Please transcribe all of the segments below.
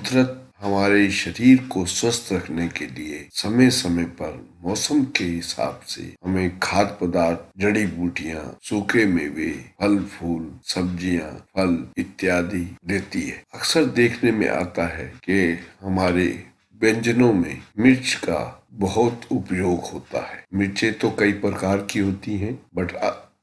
कुदरत हमारे शरीर को स्वस्थ रखने के लिए समय समय पर मौसम के हिसाब से हमें खाद्य पदार्थ, जड़ी बूटियां, सूखे मेवे, फल फूल, सब्जियां, फल इत्यादि देती है। अक्सर देखने में आता है कि हमारे व्यंजनों में मिर्च का बहुत उपयोग होता है। मिर्चें तो कई प्रकार की होती हैं, बट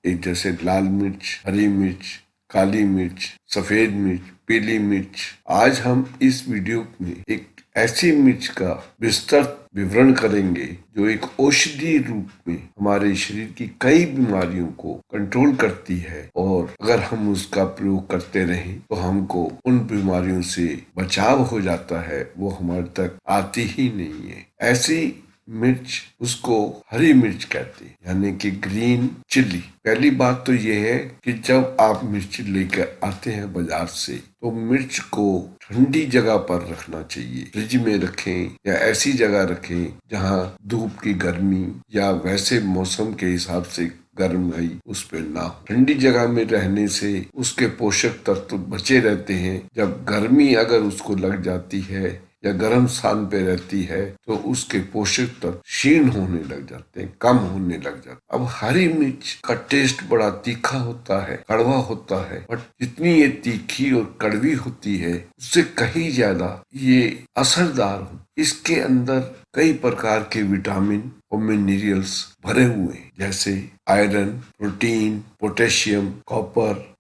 एक जैसे लाल मिर्च, हरी मिर्च, काली मिर्च, सफेद मिर्च, पीली मिर्च। आज हम इस वीडियो में एक ऐसी मिर्च का विस्तृत विवरण करेंगे जो एक औषधि रूप में हमारे शरीर की कई बीमारियों को कंट्रोल करती है, और अगर हम उसका प्रयोग करते रहें तो हमको उन बीमारियों से बचाव हो जाता है, वो हमारे तक आती ही नहीं है। ऐसी मिर्च उसको हरी मिर्च कहते हैं, यानी कि ग्रीन चिल्ली। पहली बात तो ये है कि जब आप मिर्च लेकर आते हैं बाजार से, तो मिर्च को ठंडी जगह पर रखना चाहिए। फ्रिज में रखें या ऐसी जगह रखें जहां धूप की गर्मी या वैसे मौसम के हिसाब से गर्मी उस पे ना हो। ठंडी जगह में रहने से उसके पोषक तत्व बचे रहते हैं। जब गर्मी अगर उसको लग जाती है या गर्म स्थान पे रहती है तो उसके पोषक तत्व क्षीण होने लग जाते हैं, कम होने लग जाते हैं। अब हरी मिर्च का टेस्ट बड़ा तीखा होता है, कड़वा होता है, बट जितनी ये तीखी और कड़वी होती है उससे कहीं ज्यादा ये असरदार हो। इसके अंदर कई प्रकार के विटामिन और मिनरल्स भरे हुए हैं, जैसे iron, protein, potassium,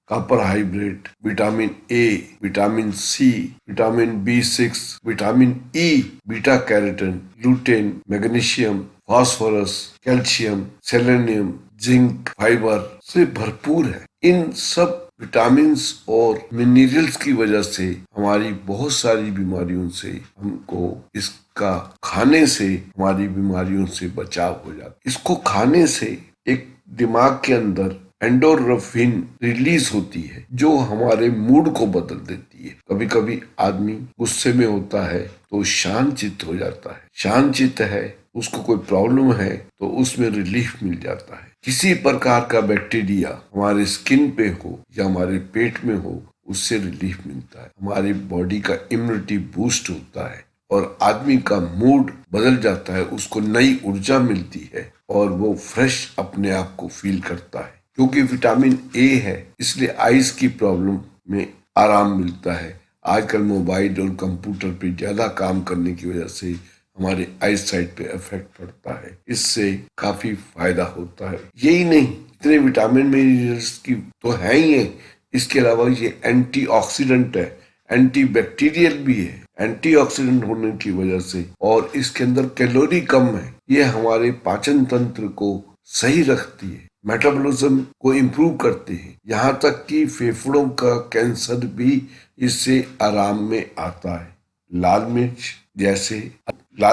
copper hydrate, vitamin A, vitamin C, vitamin B6, vitamin E, beta carotene, lutein, magnesium, phosphorus, calcium, selenium, zinc, fibre से भरपूर है। इन सब विटामिन्स और मिनरल्स की वजह से हमारी बहुत सारी बीमारियों से हमको इसका खाने से हमारी बीमारियों से बचाव हो जाता है। इसको खाने से एक दिमाग के अंदर एंडोर्फिन रिलीज होती है जो हमारे मूड को बदल देती है। कभी कभी आदमी गुस्से में होता है तो शांत चित्त हो जाता है, शांत चित्त है, उसको कोई प्रॉब्लम है तो उसमें रिलीफ मिल जाता है। किसी प्रकार का बैक्टीरिया हमारे स्किन पे हो या हमारे पेट में हो, उससे रिलीफ मिलता है। हमारी बॉडी का इम्यूनिटी बूस्ट होता है और आदमी का मूड बदल जाता है, उसको नई ऊर्जा मिलती है और वो फ्रेश अपने आप को फील करता है। क्योंकि विटामिन ए है इसलिए आइज की प्रॉब्लम में आराम मिलता है। आजकल मोबाइल और कंप्यूटर पे ज्यादा काम करने की वजह से हमारे आई साइट पे इफेक्ट पड़ता है, इससे काफी फायदा होता है। यही नहीं, इतने विटामिन मिनरल्स की तो है ही है, इसके अलावा ये एंटीऑक्सीडेंट है, एंटीबैक्टीरियल भी है। एंटीऑक्सीडेंट होने की वजह से और इसके अंदर कैलोरी कम है, ये हमारे पाचन तंत्र को सही रखती है, मेटाबॉलिज्म को इम्प्रूव करती है। यहाँ तक कि फेफड़ों का कैंसर भी इससे आराम में आता है। लाल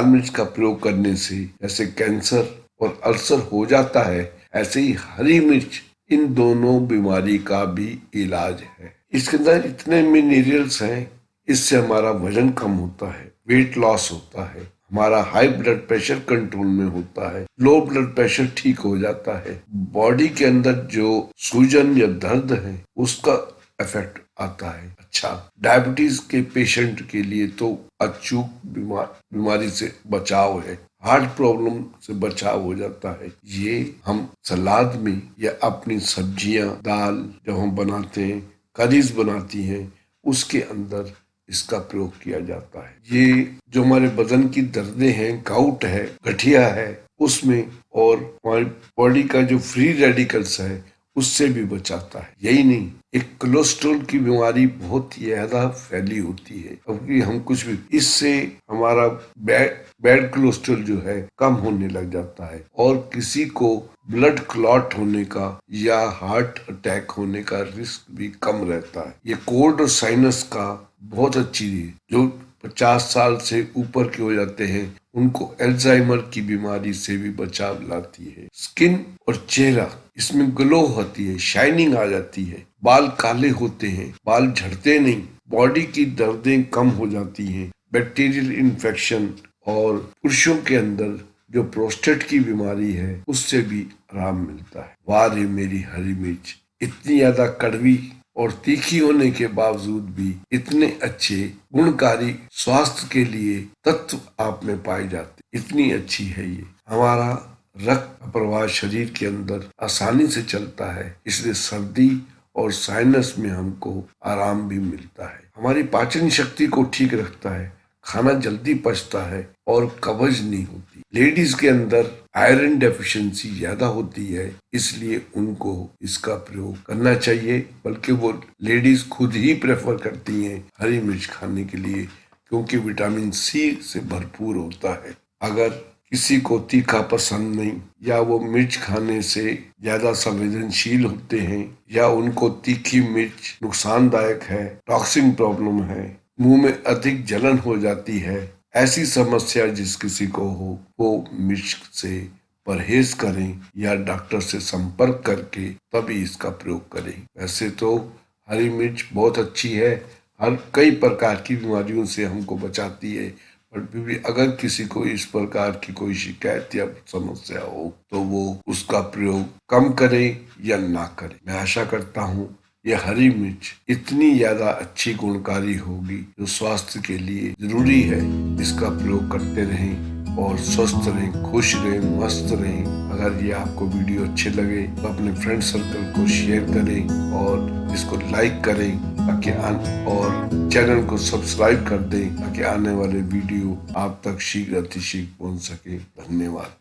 मिर्च का प्रयोग करने से जैसे कैंसर और अल्सर हो जाता है, ऐसे ही हरी मिर्च इन दोनों बीमारी का भी इलाज है। इसके अंदर इतने मिनरल्स हैं, इससे हमारा वजन कम होता है, वेट लॉस होता है, हमारा हाई ब्लड प्रेशर कंट्रोल में होता है, लो ब्लड प्रेशर ठीक हो जाता है, बॉडी के अंदर जो सूजन या दर्द है उसका इफेक्ट आता है। अच्छा, डायबिटीज के पेशेंट के लिए तो अचूक बीमारी से बचाव है, हार्ट प्रॉब्लम से बचाव हो जाता है। ये हम सलाद में या अपनी सब्जियां, दाल जब हम बनाते हैं, करीज बनाती हैं, उसके अंदर इसका प्रयोग किया जाता है। ये जो हमारे बदन की दर्दें हैं, गाउट है, गठिया है, उसमें और हमारी बॉडी का जो फ्री रेडिकल्स है उससे भी बचाता है। यही नहीं, एक कोलेस्ट्रॉल की बीमारी बहुत ज्यादा फैली होती है, क्योंकि हम कुछ भी, इससे हमारा बैड कोलेस्ट्रॉल जो है कम होने लग जाता है और किसी को ब्लड क्लॉट होने का या हार्ट अटैक होने का रिस्क भी कम रहता है। ये कोल्ड और साइनस का बहुत अच्छी है। जो 50 साल से ऊपर के हो जाते हैं उनको अल्जाइमर की बीमारी से भी बचाव लाती है। स्किन और चेहरा, इसमें ग्लो होती है, शाइनिंग आ जाती है, बाल काले होते हैं, बाल झड़ते नहीं, बॉडी की दर्दें कम हो जाती हैं, बैक्टीरियल इन्फेक्शन और पुरुषों के अंदर जो प्रोस्टेट की बीमारी है उससे भी आराम मिलता है। वाह रे मेरी हरी मिर्च, इतनी ज्यादा कड़वी और तीखी होने के बावजूद भी इतने अच्छे गुणकारी स्वास्थ्य के लिए तत्व आप में पाए जाते, इतनी अच्छी है ये। हमारा रक्त प्रवाह शरीर के अंदर आसानी से चलता है, इसलिए सर्दी और साइनस में हमको आराम भी मिलता है। हमारी पाचन शक्ति को ठीक रखता है, खाना जल्दी पचता है और कब्ज नहीं होती। लेडीज के अंदर आयरन डेफिशिएंसी ज्यादा होती है, इसलिए उनको इसका प्रयोग करना चाहिए, बल्कि वो लेडीज खुद ही प्रेफर करती हैं हरी मिर्च खाने के लिए, क्योंकि विटामिन सी से भरपूर होता है। अगर किसी को तीखा पसंद नहीं, या वो मिर्च खाने से ज्यादा संवेदनशील होते हैं, या उनको तीखी मिर्च नुकसानदायक है, टॉक्सिक प्रॉब्लम है, मुंह में अधिक जलन हो जाती है, ऐसी समस्या जिस किसी को हो, वो मिर्च से परहेज करें या डॉक्टर से संपर्क करके तभी इसका प्रयोग करें। वैसे तो हरी मिर्च बहुत अच्छी है, हर कई प्रकार की बीमारियों से हमको बचाती है, पर फिर भी अगर किसी को इस प्रकार की कोई शिकायत या समस्या हो तो वो उसका प्रयोग कम करे या ना करे। मैं आशा करता हूँ ये हरी मिर्च इतनी ज्यादा अच्छी गुणकारी होगी जो स्वास्थ्य के लिए जरूरी है। इसका प्रयोग करते रहें और स्वस्थ रहें, खुश रहें, मस्त रहें। अगर ये आपको वीडियो अच्छे लगे तो अपने फ्रेंड सर्कल को शेयर करें और इसको लाइक करें ताकि और चैनल को सब्सक्राइब कर दें ताकि आने वाले वीडियो आप तक शीघ्र अतिशीघ्र पहुंच सके। धन्यवाद।